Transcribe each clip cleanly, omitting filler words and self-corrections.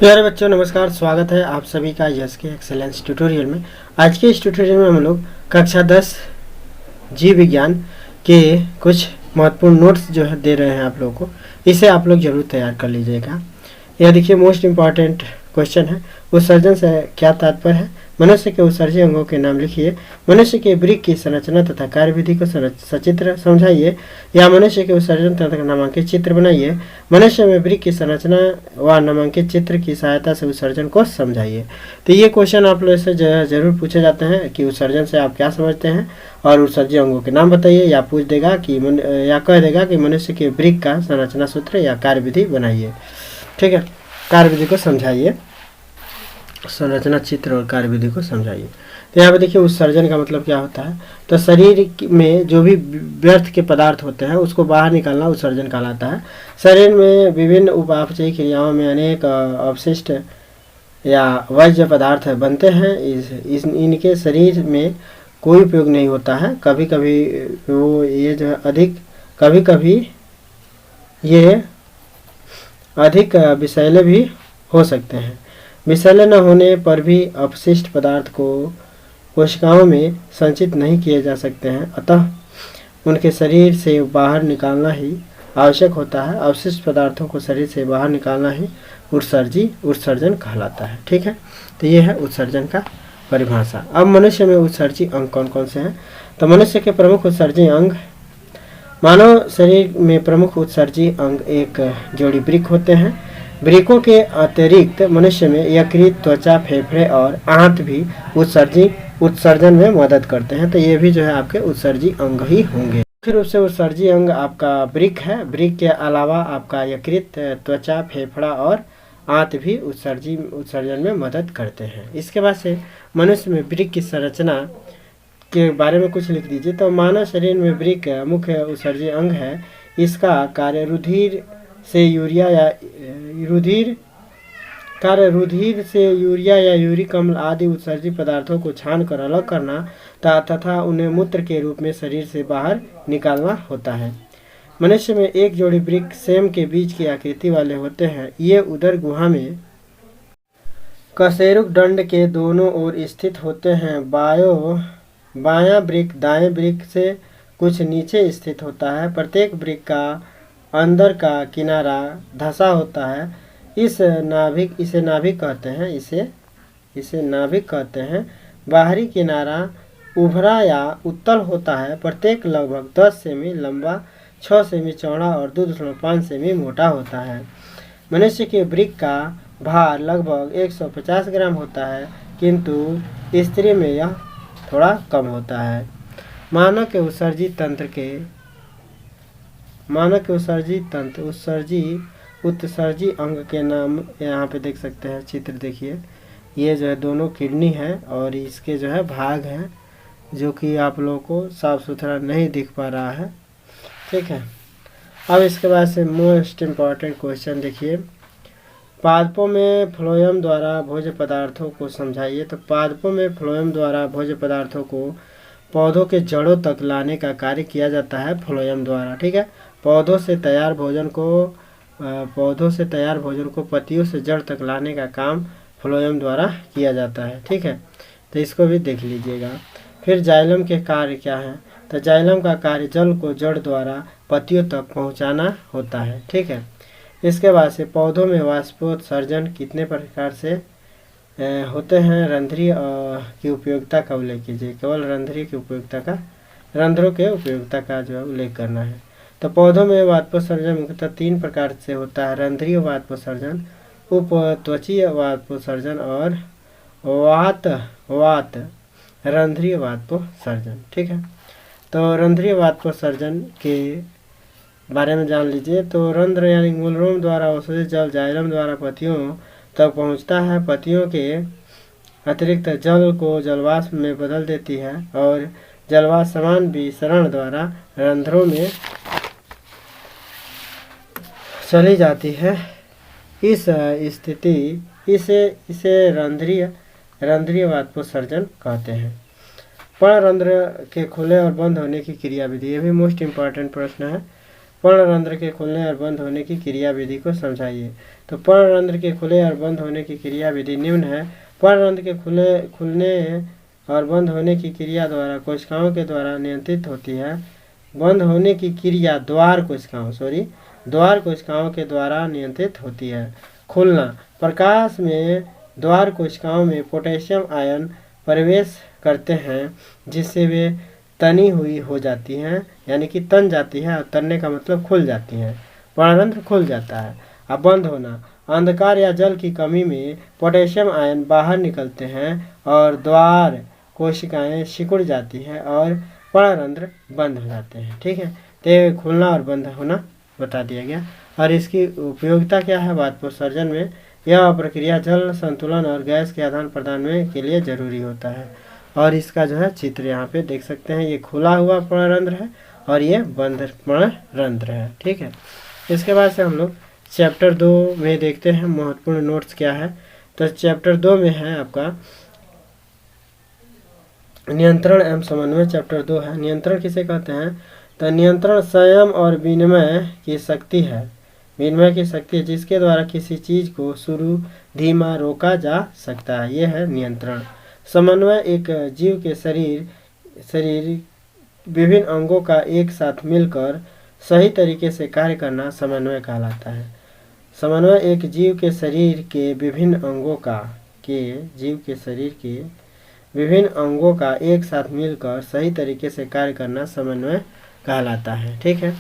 प्यारे बच्चों नमस्कार, स्वागत है आप सभी का यस के एक्सेलेंस ट्यूटोरियल में। आज के इस ट्यूटोरियल में हम लोग कक्षा 10 जीव विज्ञान के कुछ महत्वपूर्ण नोट्स जो है दे रहे हैं आप लोगों को। इसे आप लोग जरूर तैयार कर लीजिएगा। यह देखिए मोस्ट इम्पॉर्टेंट क्वेश्चन है। उत्सर्जन से क्या तात्पर्य है? मनुष्य के उत्सर्जी अंगों के नाम लिखिए। मनुष्य के वृक्क की संरचना तथा कार्यविधि को सचित्र समझाइए, या मनुष्य के उत्सर्जन तथा नामांकित चित्र बनाइए। मनुष्य में वृक्क की संरचना व नामांकित चित्र की सहायता से उत्सर्जन को समझाइए। तो ये क्वेश्चन आप लोग से जरूर पूछे जाते हैं कि उत्सर्जन से आप क्या समझते हैं और उत्सर्जी अंगों के नाम बताइए, या पूछ देगा कि या कह देगा कि मनुष्य के वृक्क का संरचना सूत्र या कार्यविधि बनाइए। ठीक है, कार्यविधि को समझाइए, संरचना चित्र और कार्यविधि को समझाइए। तो यहाँ पे देखिए उत्सर्जन का मतलब क्या होता है। तो शरीर में जो भी व्यर्थ के पदार्थ होते हैं उसको बाहर निकालना उत्सर्जन कहलाता है। शरीर में विभिन्न उपापचयी क्रियाओं में अनेक अवशिष्ट या वर्ज्य पदार्थ बनते हैं। इनके शरीर में कोई उपयोग नहीं होता है। कभी कभी वो ये जो ये अधिक विषैले भी हो सकते हैं। विषैले न होने पर भी अपशिष्ट पदार्थ को कोशिकाओं में संचित नहीं किए जा सकते हैं, अतः उनके शरीर से बाहर निकालना ही आवश्यक होता है। अवशिष्ट पदार्थों को शरीर से बाहर निकालना ही उत्सर्जन कहलाता है। ठीक है, तो ये है उत्सर्जन का परिभाषा। अब मनुष्य में उत्सर्जी अंग कौन कौन से हैं? तो मनुष्य के प्रमुख उत्सर्जी अंग, मानव शरीर में प्रमुख उत्सर्जी अंग एक जोड़ी वृक्क होते हैं। वृक्कों के अतिरिक्त मनुष्य में यकृत, त्वचा, फेफड़े और आंत भी उत्सर्जन में मदद करते हैं। तो ये भी जो है आपके उत्सर्जी अंग ही होंगे। मुख्य रूप से उत्सर्जी अंग आपका वृक्क है। वृक्क के अलावा आपका यकृत, त्वचा, फेफड़ा और आंत भी उत्सर्जन में मदद करते हैं। इसके बाद से मनुष्य में वृक्क की संरचना के बारे में कुछ लिख दीजिए। तो मानव शरीर में वृक्क मुख्य उत्सर्जी अंग है। इसका कार्य रुधिर से यूरिया या यूरिक अम्ल आदि उत्सर्जी पदार्थों को छानकर अलग करना तथा उन्हें मूत्र के रूप में शरीर से बाहर निकालना होता है। मनुष्य में एक जोड़ी वृक्क सेम के बीज की आकृति वाले होते हैं। ये उदर गुहा में कशेरुक दंड के दोनों ओर स्थित होते हैं। बायां वृक्क दाएं वृक्क से कुछ नीचे स्थित होता है। प्रत्येक वृक्क का अंदर का किनारा धंसा होता है। इसे नाभिक कहते हैं। बाहरी किनारा उभरा या उत्तल होता है। प्रत्येक लगभग 10 सेमी लंबा, 6 सेमी चौड़ा और 2.5 सेमी मोटा होता है। मनुष्य के वृक्क का भार लगभग 150 ग्राम होता है, किंतु स्त्री में यह थोड़ा कम होता है। मानव के उत्सर्जी तंत्र उत्सर्जी अंग के नाम यहाँ पे देख सकते हैं। चित्र देखिए, ये जो है दोनों किडनी है और इसके जो है भाग हैं, जो कि आप लोगों को साफ सुथरा नहीं दिख पा रहा है। ठीक है, अब इसके बाद से मोस्ट इम्पॉर्टेंट क्वेश्चन देखिए। पादपों में फ्लोएम द्वारा भोज्य पदार्थों को समझाइए। तो पादपों में फ्लोएम द्वारा भोज्य पदार्थों को पौधों के जड़ों तक लाने का कार्य किया जाता है फ्लोएम द्वारा। ठीक है, पौधों से तैयार भोजन को पत्तियों से जड़ तक लाने का काम फ्लोएम द्वारा किया जाता है। ठीक है, तो इसको भी देख लीजिएगा। फिर जाइलम के कार्य क्या हैं? तो जाइलम का कार्य जल को जड़ द्वारा पत्तियों तक पहुंचाना होता है। ठीक है, इसके बाद से पौधों में वाष्पोत्सर्जन कितने प्रकार से होते हैं? रंध्रीय की उपयोगिता का उल्लेख कीजिए। केवल रंध्रों के उपयोगिता का जो है उल्लेख करना है। तो पौधों में वाष्पोत्सर्जन मुख्यतः 3 प्रकार से होता है: रंध्रीय वाष्पोत्सर्जन, उपत्वचीय वाष्पोत्सर्जन और वात रंध्रीय वाष्पोत्सर्जन। ठीक है, तो रंध्रीय वाष्पोत्सर्जन के बारे में जान लीजिए। तो रंध्र यानी मूलरोम द्वारा अवशोषित जल जाइलम द्वारा पत्तियों तक पहुंचता है। पत्तियों के अतिरिक्त जल को जलवाष्प में बदल देती है और जलवाष्प समान विसरण द्वारा रंध्रों में चली जाती है। इस स्थिति इसे रंध्रीय वाष्पोत्सर्जन कहते हैं। पर्णरंध्र के खुले और बंद होने की क्रियाविधि, ये भी मोस्ट इम्पॉर्टेंट प्रश्न है। पर्णरंध्र के खुलने और बंद होने की क्रिया विधि को समझाइए। तो पर्णरंध्र के खुले और बंद होने की क्रिया विधि निम्न है। पर्णरंध्र के खुलने और बंद होने की क्रिया द्वारा कोशिकाओं के द्वारा नियंत्रित होती है। बंद होने की क्रिया द्वार कोशिकाओं के द्वारा नियंत्रित होती है। खुलना, प्रकाश में द्वार कोशिकाओं में पोटेशियम आयन प्रवेश करते हैं जिससे वे तनी हुई हो जाती हैं, यानी कि तन जाती है। और तनने का मतलब खुल जाती हैं, पर्णरंध्र खुल जाता है। अब बंद होना, अंधकार या जल की कमी में पोटेशियम आयन बाहर निकलते हैं और द्वार कोशिकाएं सिकुड़ जाती है और पर्णरंध्र बंद हो जाते हैं। ठीक है, तो खुलना और बंद होना बता दिया गया। और इसकी उपयोगिता क्या है वाष्पोत्सर्जन में? यह प्रक्रिया जल संतुलन और गैस के आदान प्रदान में के लिए जरूरी होता है। और इसका जो है चित्र यहाँ पे देख सकते हैं, ये खुला हुआ पर्णरंध्र है और ये बंद पर्णरंध्र है। ठीक है, इसके बाद से हम लोग चैप्टर 2 में देखते हैं महत्वपूर्ण नोट्स क्या है। तो चैप्टर 2 में है आपका नियंत्रण एवं समन्वय। चैप्टर 2 है नियंत्रण किसे कहते हैं? तो नियंत्रण संयम और विनिमय की शक्ति है। विनिमय की शक्ति है जिसके द्वारा किसी चीज को शुरू धीमा रोका जा सकता है, यह है नियंत्रण। समन्वय एक जीव के शरीर विभिन्न अंगों का एक साथ मिलकर सही तरीके से कार्य करना समन्वय कहलाता है। समन्वय एक जीव के शरीर के विभिन्न अंगों का एक साथ मिलकर सही तरीके से कार्य करना समन्वय कहलाता है। ठीक है,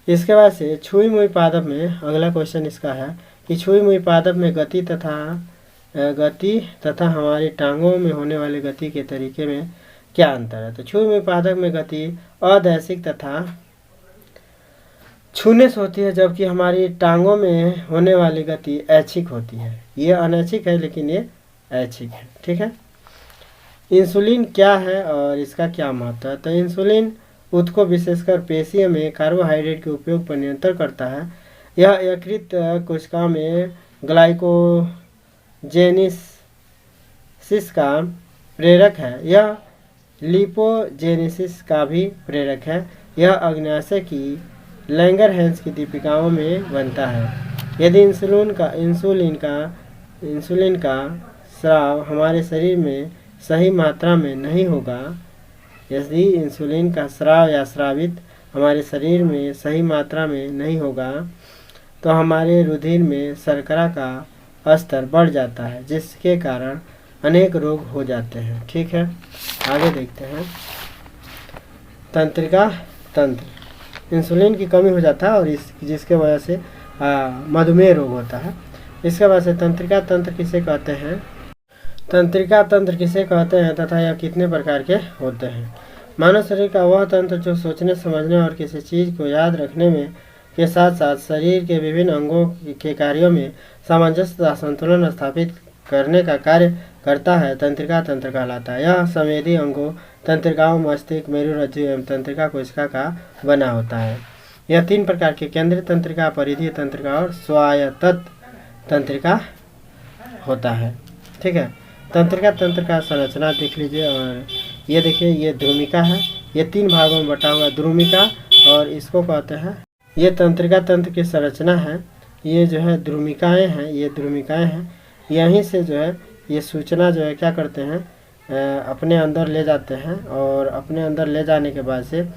इसके बाद से छुई मुई पादप में अगला क्वेश्चन इसका है कि छुई मुई पादप में गति तथा हमारी टांगों में होने वाली गति के तरीके में क्या अंतर है? तो छुई मुई पादप में गति अदैशिक तथा छूने से होती है, जबकि हमारी टांगों में होने वाली गति ऐच्छिक होती है। ये अनैच्छिक है लेकिन ये ऐच्छिक है। ठीक है, इंसुलिन क्या है और इसका क्या महत्व है? तो इंसुलिन उत्को विशेषकर पेशियों में कार्बोहाइड्रेट के उपयोग पर नियंत्रण करता है। यह यकृत कोशिका में ग्लाइकोजेनेसिस का प्रेरक है। यह लिपोजेनेसिस का भी प्रेरक है। यह अग्न्याशय की लैंगरहैंस की दीपिकाओं में बनता है। यदि इंसुलिन का स्राव हमारे शरीर में सही मात्रा में नहीं होगा, यदि इंसुलिन का स्राव या स्रावित हमारे शरीर में सही मात्रा में नहीं होगा तो हमारे रुधिर में शर्करा का स्तर बढ़ जाता है, जिसके कारण अनेक रोग हो जाते हैं। ठीक है, आगे देखते हैं तंत्रिका तंत्र। इंसुलिन की कमी हो जाता है और जिसके वजह से मधुमेह रोग होता है। इसके बाद से तंत्रिका तंत्र किसे कहते हैं? तंत्रिका तंत्र किसे कहते हैं तथा यह कितने प्रकार के होते हैं? मानव शरीर का वह तंत्र जो सोचने समझने और किसी चीज़ को याद रखने में के साथ साथ शरीर के विभिन्न अंगों के कार्यों में सामंजस्य तथा संतुलन स्थापित करने का कार्य करता है, तंत्रिका तंत्र कहलाता है। यह संवेदी अंगों तंत्रिकाओं, मस्तिष्क, मेरुरज्जु एवं तंत्रिका कोशिका का बना होता है। यह 3 प्रकार के केंद्रीय तंत्रिका, परिधीय तंत्रिका और स्वायत्त तंत्रिका होता है। ठीक है, तंत्रिका तंत्र का संरचना देख लीजिए। और ये देखिए, ये ध्रुमिका है, ये 3 भागों में बटा हुआ ध्रुमिका, और इसको कहते हैं, ये तंत्रिका तंत्र की संरचना है। ये जो है ध्रुमिकाएँ हैं, ये ध्रुमिकाएँ हैं। यहीं से जो है ये सूचना जो है क्या करते हैं, अपने अंदर ले जाते हैं। और अपने अंदर ले जाने के बाद से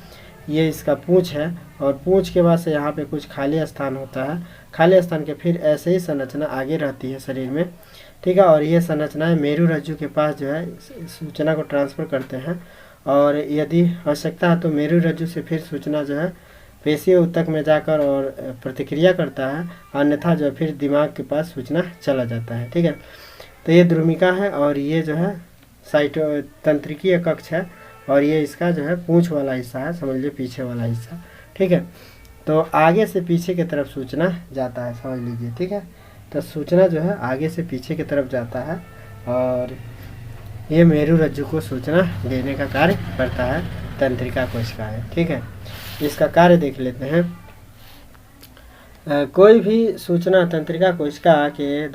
ये इसका पूंछ है, और पूंछ के बाद से यहाँ पे कुछ खाली स्थान होता है। खाली स्थान के फिर ऐसे ही संरचना आगे रहती है शरीर में। ठीक है, और ये संरचनाएं मेरुरज्जु के पास जो है सूचना को ट्रांसफ़र करते हैं। और यदि आवश्यकता है तो मेरुरज्जु से फिर सूचना जो है पेशियों तक में जाकर और प्रतिक्रिया करता है, अन्यथा जो फिर दिमाग के पास सूचना चला जाता है। ठीक है, तो ये ध्रुमिका है और ये जो है तंत्रिकीय कक्ष है, और ये इसका जो है पूंछ वाला हिस्सा है, समझ लीजिए पीछे वाला हिस्सा। ठीक है, तो आगे से पीछे की तरफ सूचना जाता है, समझ लीजिए। ठीक है, तो सूचना जो है आगे से पीछे की तरफ जाता है और ये मेरुरज्जु को सूचना देने का कार्य करता है, तंत्रिका कोशिकाएं। ठीक है, इसका कार्य देख लेते हैं। कोई भी सूचना तंत्रिका कोशिका के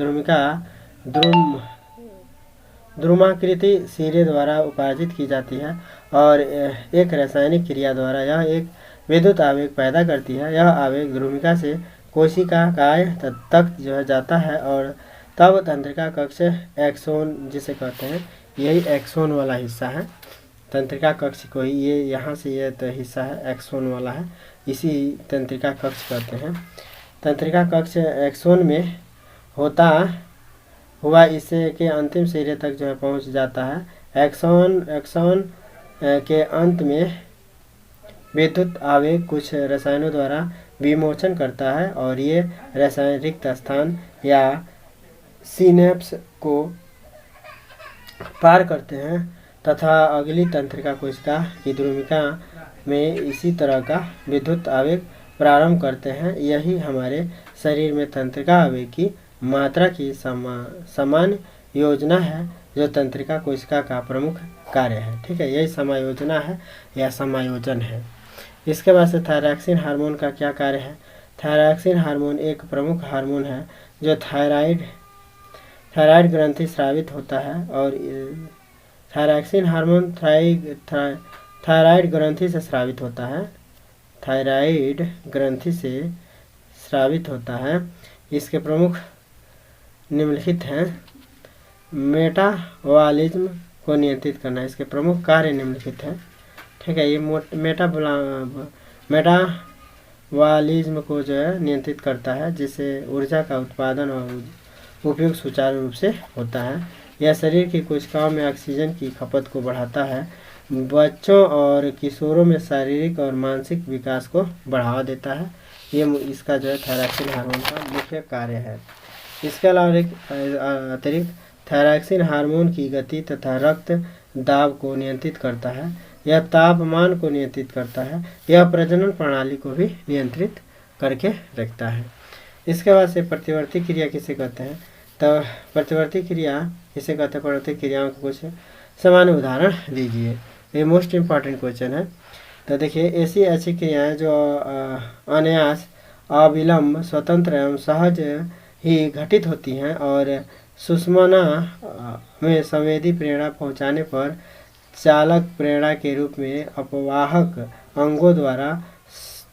द्रुमाकृति सिरे द्वारा उपार्जित की जाती है और एक रासायनिक क्रिया द्वारा यह एक विद्युत आवेग पैदा करती है। यह आवेग ध्रुविका से कोशिका काय तक जो है जाता है और तब तंत्रिका कक्ष एक्सोन जिसे कहते हैं, यही एक्सोन वाला हिस्सा है। तंत्रिका कक्ष को ही ये यहाँ से ये तो हिस्सा है एक्सोन वाला है, इसी तंत्रिका कक्ष कहते हैं। तंत्रिका कक्ष एक्सोन में होता हुआ इसे के अंतिम सिरे तक जो है पहुँच जाता है। एक्सोन के अंत में विद्युत आवेग कुछ रसायनों द्वारा विमोचन करता है और ये रसायन रिक्त स्थान या सिनेप्स को पार करते हैं तथा अगली तंत्रिका कोशिका की ध्रुविका में इसी तरह का विद्युत आवेग प्रारंभ करते हैं। यही हमारे शरीर में तंत्रिका आवेग की मात्रा की समान योजना है जो तंत्रिका कोशिका का प्रमुख कार्य है। ठीक है, यही समायोजना है या समायोजन है। इसके बाद से थायरॉक्सिन हार्मोन का क्या कार्य है। थायरॉक्सिन हार्मोन एक प्रमुख हार्मोन है जो थायराइड ग्रंथि स्रावित होता है और थायरॉक्सिन हार्मोन थायराइड ग्रंथि से स्रावित होता है। थायराइड ग्रंथि से स्रावित होता है। इसके प्रमुख निम्नलिखित हैं। मेटाबॉलिज्म को नियंत्रित करना, इसके प्रमुख कार्य निम्नलिखित हैं। ठीक है, ये मेटाबॉलिज्म को जो है नियंत्रित करता है जिससे ऊर्जा का उत्पादन और उपयोग सुचारू रूप से होता है। यह शरीर की कोशिकाओं में ऑक्सीजन की खपत को बढ़ाता है। बच्चों और किशोरों में शारीरिक और मानसिक विकास को बढ़ावा देता है। ये इसका जो है थायरॉक्सिन हार्मोन का मुख्य कार्य है। इसके अलावा अतिरिक्त थायरॉक्सिन हार्मोन की गति तथा रक्त दाब को नियंत्रित करता है। यह तापमान को नियंत्रित करता है। यह प्रजनन प्रणाली को भी नियंत्रित करके रखता है। इसके बाद से प्रतिवर्ती क्रिया किसे कहते हैं। तो प्रतिवर्ती क्रिया किसे कहते हैं, प्रतिवर्ती क्रियाओं के कुछ सामान्य उदाहरण दीजिए। ये मोस्ट इम्पॉर्टेंट क्वेश्चन है। तो देखिए, ऐसी अच्छी क्रियाएं जो अनायास, अविलंब, स्वतंत्र एवं सहज ही घटित होती हैं और सुषुम्ना में संवेदी प्रेरणा पहुंचाने पर चालक प्रेरणा के रूप में अपवाहक अंगों द्वारा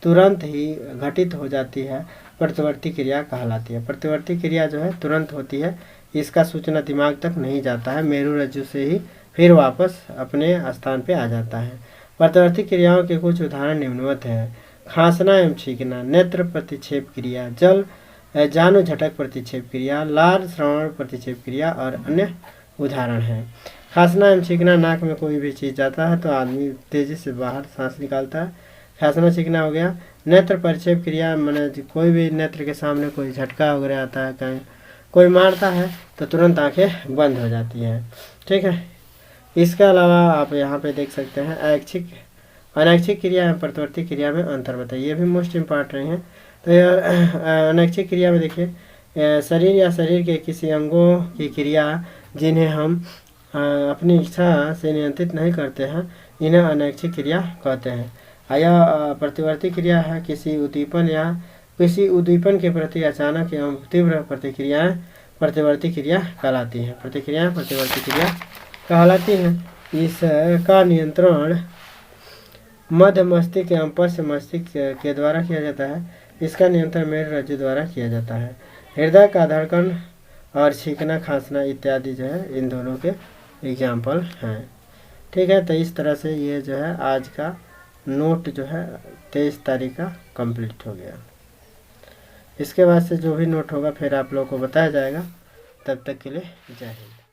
तुरंत ही घटित हो जाती है, प्रतिवर्ती क्रिया कहलाती है। प्रतिवर्ती क्रिया जो है तुरंत होती है, इसका सूचना दिमाग तक नहीं जाता है, मेरुरज्जु से ही फिर वापस अपने स्थान पे आ जाता है। प्रतिवर्ती क्रियाओं के कुछ उदाहरण निम्नवत हैं। खांसना एवं छींकना, नेत्र प्रतिक्षेप क्रिया, जानु झटक प्रतिक्षेप क्रिया, लार श्रवण प्रतिक्षेप क्रिया और अन्य उदाहरण हैं। खांसना एवं छींकना, नाक में कोई भी चीज़ जाता है तो आदमी तेजी से बाहर सांस निकालता है, खांसना छींकना हो गया। नेत्र परिक्षेप क्रिया मैंने कोई भी नेत्र के सामने कोई झटका वगैरह आता है, कहीं कोई मारता है तो तुरंत आंखें बंद हो जाती हैं। ठीक है, इसके अलावा आप यहाँ पे देख सकते हैं ऐच्छिक अनैच्छिक क्रिया एवं प्रतिवर्ती क्रिया में अंतर बताइए, ये भी मोस्ट इम्पॉर्टेंट है। तो यह अनैच्छिक क्रिया में देखिए, शरीर या शरीर के किसी अंगों की क्रिया जिन्हें हम अपनी इच्छा से नियंत्रित नहीं करते हैं, इन्हें अनैच्छिक क्रिया कहते हैं। यह प्रतिवर्ती क्रिया है, किसी उद्दीपन के प्रति अचानक एवं तीव्र प्रतिक्रियाएं प्रतिवर्ती क्रिया कहलाती हैं। प्रतिक्रियाएं प्रतिवर्ती क्रिया कहलाती हैं। इसका नियंत्रण मध्य मस्तिष्क एवं पश्च मस्तिष्क के द्वारा किया जाता है। इसका नियंत्रण मेरुरज्जु द्वारा किया जाता है। हृदय का धड़कन और छींकना, खांसना इत्यादि जो है इन दोनों के एग्जाम्पल हैं। ठीक है, तो इस तरह से ये जो है आज का नोट जो है 23 तारीख का कंप्लीट हो गया। इसके बाद से जो भी नोट होगा फिर आप लोगों को बताया जाएगा। तब तक के लिए जय हिंद।